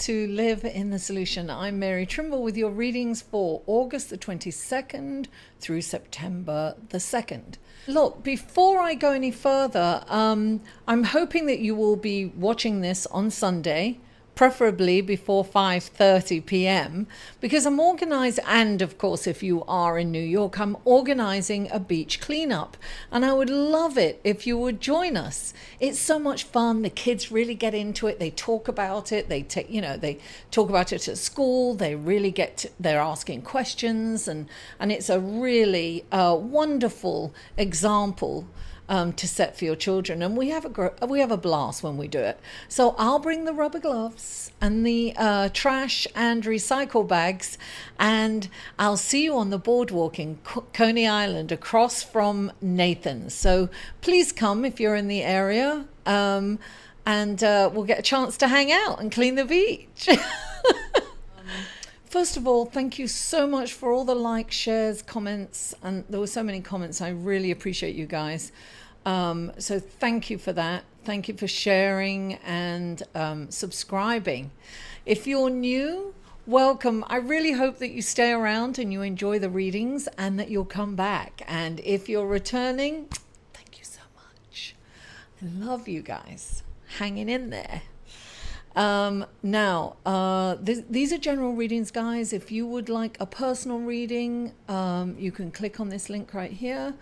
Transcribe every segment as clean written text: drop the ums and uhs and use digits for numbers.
to Live in the Solution. I'm Mary Trimble with your readings for August the 22nd through September the 2nd. Look, before I go any further, I'm hoping that you will be watching this on Sunday, preferably before 5:30 p.m. because I'm organizing, and of course if you are in New York, I'm organizing a beach cleanup, and I would love it if you would join us. It's so much fun. The kids really get into it. They talk about it. They talk about it at school. They really they're asking questions, and it's a really wonderful example to set for your children, and we have a blast when we do it. So I'll bring the rubber gloves and the trash and recycle bags, and I'll see you on the boardwalk in Coney Island across from Nathan's. So please come if you're in the area, and we'll get a chance to hang out and clean the beach. First of all, thank you so much for all the likes, shares, comments, and there were so many comments. I really appreciate you guys. So thank you for that. Thank you for sharing and subscribing. If you're new, welcome. I really hope that you stay around and you enjoy the readings and that you'll come back. And if you're returning, thank you so much. I love you guys hanging in there. These are general readings, guys. If you would like a personal reading, you can click on this link right here.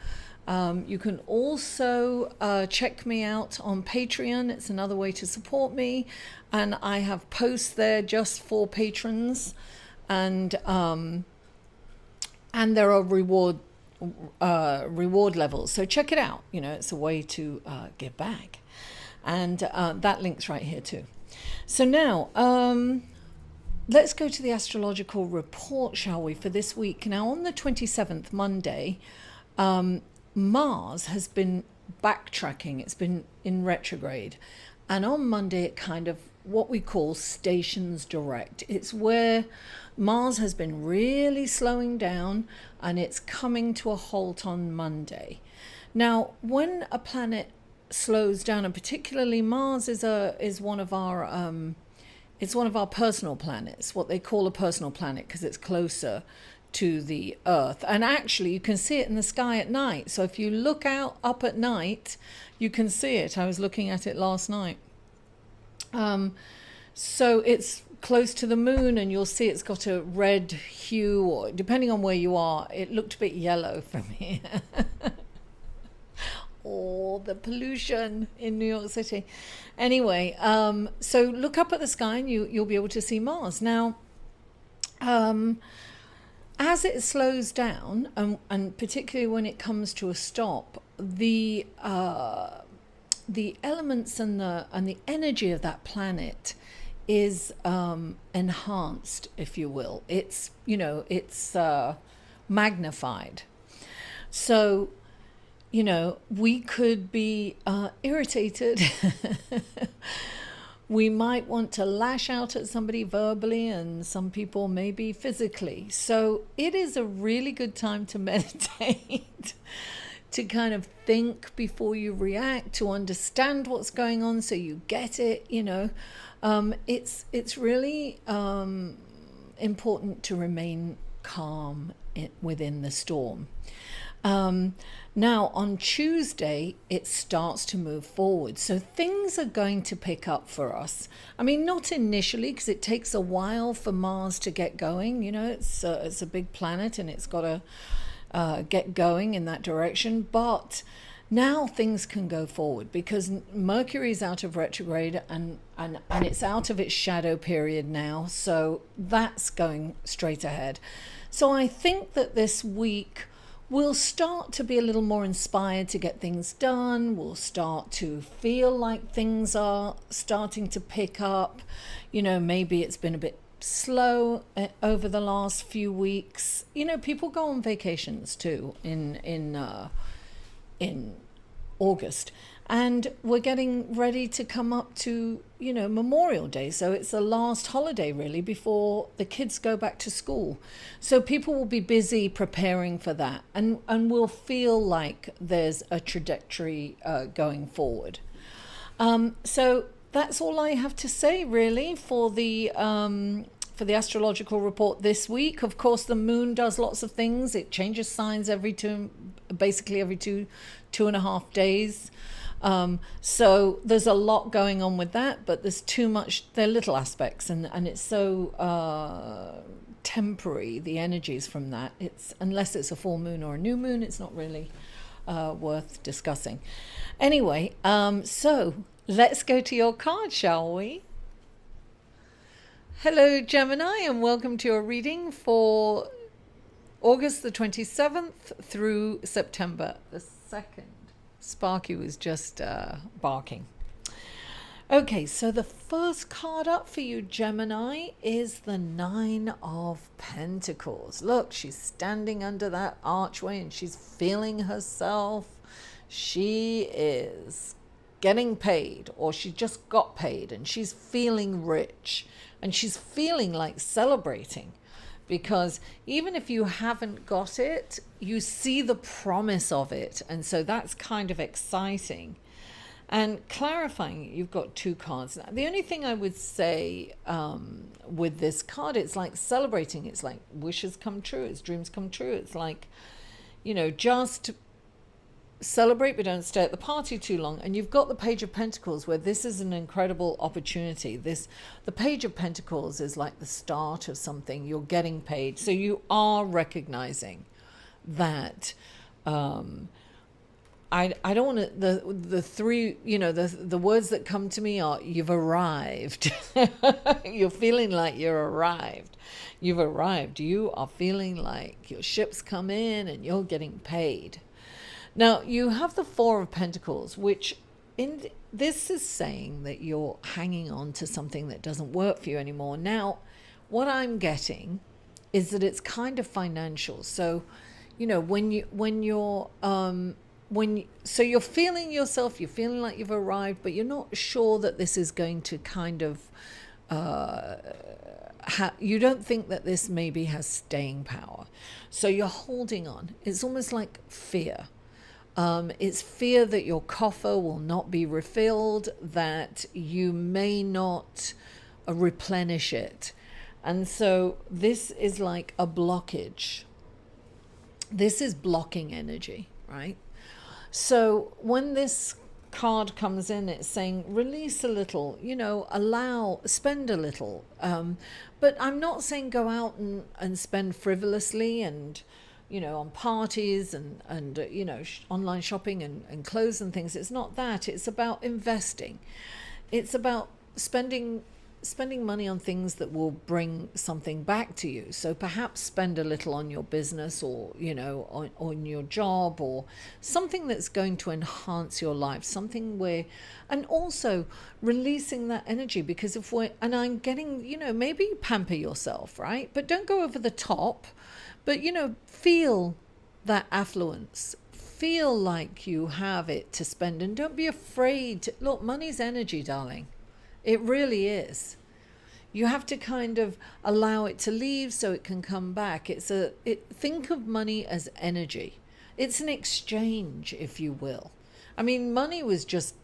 You can also check me out on Patreon. It's another way to support me, and I have posts there just for patrons, and there are reward levels. So check it out. You know, it's a way to give back, and that link's right here too. So now, let's go to the astrological report, shall we, for this week. Now, on the 27th, Monday, Mars has been backtracking. It's been in retrograde. And on Monday, it kind of what we call stations direct. It's where Mars has been really slowing down, and it's coming to a halt on Monday. Now, when a planet slows down, and particularly Mars is one of our personal planets, what they call a personal planet, because it's closer to the Earth, and actually you can see it in the sky at night. So if you look out up at night, you can see it. I was looking at it last night. So it's close to the moon, and you'll see it's got a red hue, or depending on where you are, it looked a bit yellow from here. Or the pollution in New York City. Anyway, so look up at the sky and you'll be able to see Mars. Now, as it slows down, and particularly when it comes to a stop, the elements and the energy of that planet is enhanced, if you will. It's magnified. So we could be irritated. We might want to lash out at somebody verbally, and some people maybe physically. So it is a really good time to meditate, to kind of think before you react, to understand what's going on so you get it. It's really important to remain calm within the storm. Now, on Tuesday, it starts to move forward. So things are going to pick up for us. I mean, not initially, because it takes a while for Mars to get going. It's a big planet, and it's got to get going in that direction. But now things can go forward because Mercury's out of retrograde, and it's out of its shadow period now. So that's going straight ahead. So I think that this week we'll start to be a little more inspired to get things done. We'll start to feel like things are starting to pick up. Maybe it's been a bit slow over the last few weeks. People go on vacations too in August. And we're getting ready to come up to, Memorial Day. So it's the last holiday really before the kids go back to school. So people will be busy preparing for that, and will feel like there's a trajectory going forward. So that's all I have to say, really, for the astrological report this week. Of course, the moon does lots of things. It changes signs every two and a half days. So there's a lot going on with that, but there's too much. They're little aspects, and it's so temporary, the energies from that. It's, unless it's a full moon or a new moon, it's not really worth discussing. Anyway, so let's go to your card, shall we? Hello, Gemini, and welcome to your reading for August the 27th through September the 2nd. Sparky was just barking. Okay, so the first card up for you, Gemini, is the Nine of Pentacles. Look, she's standing under that archway and she's feeling herself. She is getting paid, or she just got paid, and she's feeling rich, and she's feeling like celebrating, because even if you haven't got it, you see the promise of it, and so that's kind of exciting. And clarifying, you've got two cards. Now, the only thing I would say with this card, it's like celebrating. It's like wishes come true. It's dreams come true. It's like, just celebrate, but don't stay at the party too long. And you've got the Page of Pentacles, where this is an incredible opportunity. The Page of Pentacles is like the start of something. You're getting paid. So you are recognizing that I don't want to, the three, the words that come to me are, you've arrived. You're feeling like you're arrived. You've arrived. You are feeling like your ship's come in and you're getting paid. Now, you have the Four of Pentacles, which this is saying that you're hanging on to something that doesn't work for you anymore. Now, what I'm getting is that it's kind of financial. So, so you're feeling yourself, you're feeling like you've arrived, but you're not sure that this is going to kind of, you don't think that this maybe has staying power. So you're holding on. It's almost like fear. It's fear that your coffer will not be refilled, that you may not replenish it. And so this is like a blockage. This is blocking energy, right? So when this card comes in, it's saying release a little, spend a little. But I'm not saying go out and spend frivolously and, on parties and online shopping and clothes and things. It's not that. It's about investing. It's about spending money on things that will bring something back to you. So perhaps spend a little on your business, or on your job, or something that's going to enhance your life, something where, and also releasing that energy, because I'm getting, maybe pamper yourself, right? But don't go over the top, but feel that affluence, feel like you have it to spend, and don't be afraid to, look, money's energy, darling. It really is. You have to kind of allow it to leave so it can come back. Think of money as energy. It's an exchange, if you will. I mean, money was just,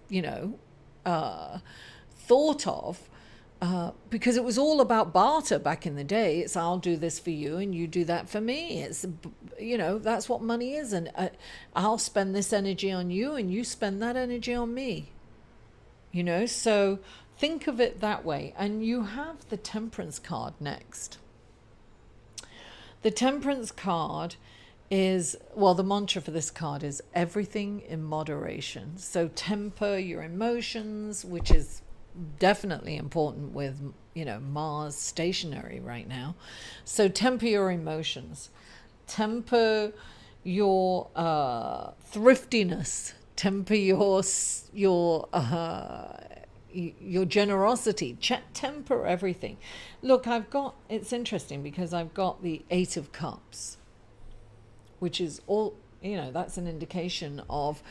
thought of because it was all about barter back in the day. It's, I'll do this for you and you do that for me. It's, that's what money is. And I'll spend this energy on you and you spend that energy on me. So think of it that way. And you have the Temperance card next. The Temperance card is, the mantra for this card is everything in moderation. So temper your emotions, which is definitely important with, Mars stationary right now. So temper your emotions. Temper your thriftiness. Temper your generosity. Temper everything. Look, it's interesting because I've got the Eight of Cups, which is all, that's an indication of,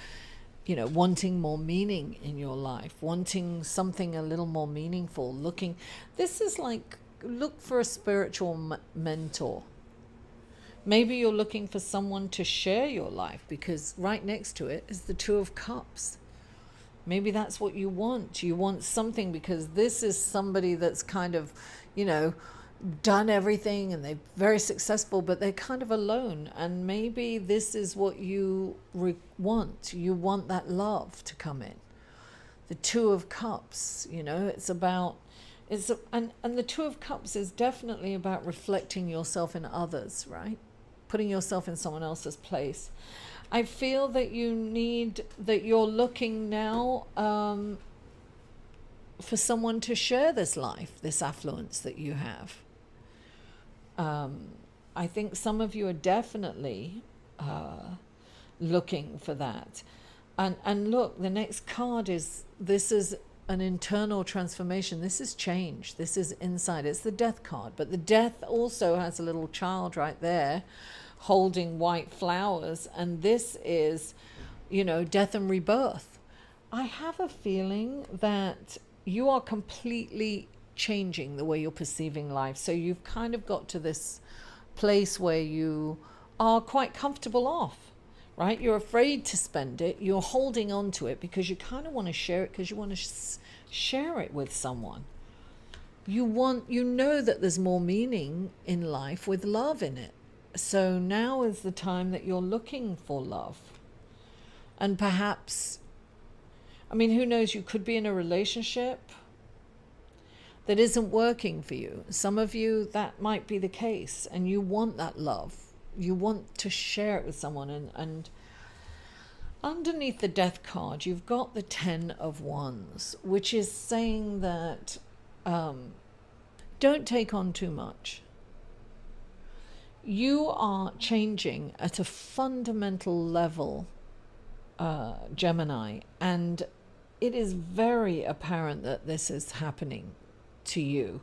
wanting more meaning in your life, wanting something a little more meaningful, this is like, look for a spiritual mentor. Maybe you're looking for someone to share your life, because right next to it is the Two of Cups. Maybe that's what you want. You want something because this is somebody that's kind of, done everything and they're very successful, but they're kind of alone. And maybe this is what you want. You want that love to come in. The Two of Cups, it's about, and the Two of Cups is definitely about reflecting yourself in others, right? Putting yourself in someone else's place. I feel that you're looking now for someone to share this life, this affluence that you have. I think some of you are definitely looking for that. And look, the next card this is an internal transformation. This is change. This is inside. It's the Death card. But the Death also has a little child right there holding white flowers. And this is, death and rebirth. I have a feeling that you are completely changing the way you're perceiving life. So you've kind of got to this place where you are quite comfortable off, right? You're afraid to spend it. You're holding on to it because you kind of want to share it, because you want to share it with someone. You know that there's more meaning in life with love in it. So now is the time that you're looking for love. And perhaps, who knows, you could be in a relationship that isn't working for you. Some of you, that might be the case, and you want that love. You want to share it with someone. And underneath the Death card, you've got the Ten of Wands, which is saying that don't take on too much. You are changing at a fundamental level, Gemini, and it is very apparent that this is happening to you.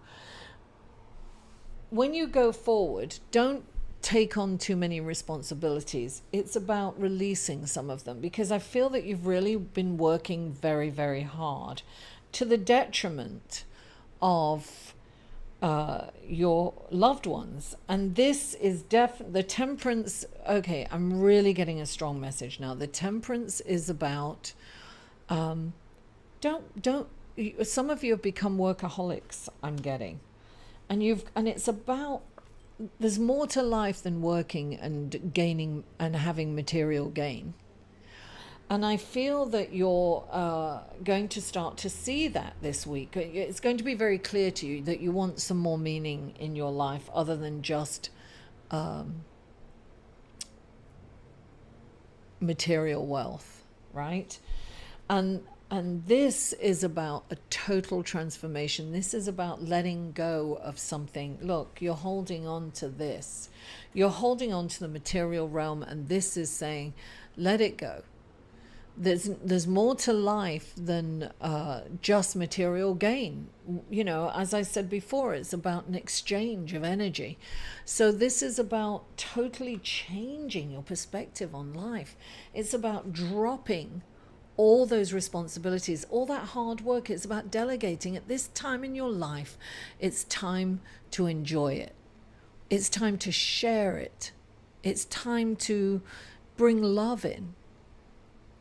When you go forward, don't take on too many responsibilities. It's about releasing some of them, because I feel that you've really been working very, very hard to the detriment of your loved ones. And this is the Temperance. Okay, I'm really getting a strong message now. The Temperance is about don't some of you have become workaholics, I'm getting. And it's about, there's more to life than working and gaining and having material gain. And I feel that you're going to start to see that this week. It's going to be very clear to you that you want some more meaning in your life other than just material wealth, right? And this is about a total transformation. This is about letting go of something. Look, you're holding on to this. You're holding on to the material realm, and this is saying, let it go. There's more to life than just material gain. As I said before, it's about an exchange of energy. So this is about totally changing your perspective on life. It's about dropping all those responsibilities, all that hard work. It's about delegating. At this time in your life, it's time to enjoy it. It's time to share it. It's time to bring love in.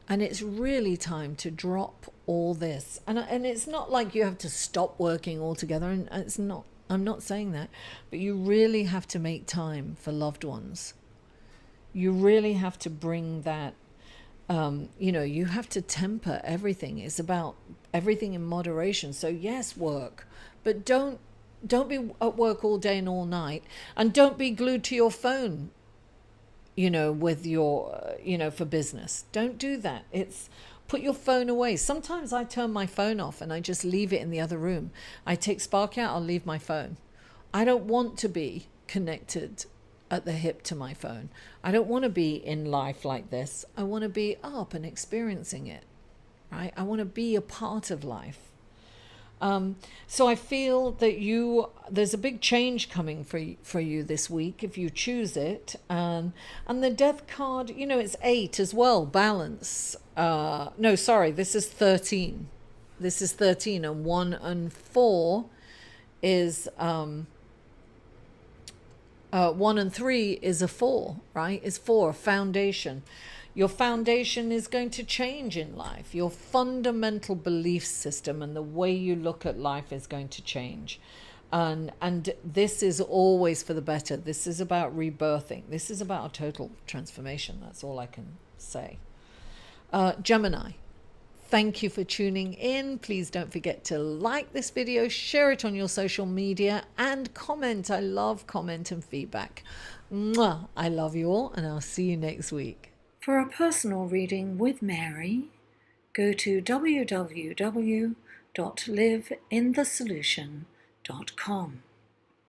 And it's really time to drop all this. And it's not like you have to stop working altogether. And it's not, I'm not saying that. But you really have to make time for loved ones. You really have to bring that. You have to temper everything. It's about everything in moderation. So yes, work, but don't be at work all day and all night, and don't be glued to your phone, with your, for business. Don't do that. It's put your phone away. Sometimes I turn my phone off and I just leave it in the other room. I take Sparky out, I'll leave my phone. I don't want to be connected at the hip to my phone. I don't want to be in life like this. I want to be up and experiencing it, right? I want to be a part of life. So I feel that there's a big change coming for you this week if you choose it. And the Death card, it's 8 as well, balance. No, sorry, this is 13. This is 13, and 1 and 4 is 1 and 3 is a 4, right? It's 4, foundation. Your foundation is going to change in life. Your fundamental belief system and the way you look at life is going to change. And this is always for the better. This is about rebirthing. This is about a total transformation. That's all I can say. Gemini, thank you for tuning in. Please don't forget to like this video, share it on your social media, and comment. I love comment and feedback. Mwah! I love you all, and I'll see you next week. For a personal reading with Mary, go to www.liveinthesolution.com.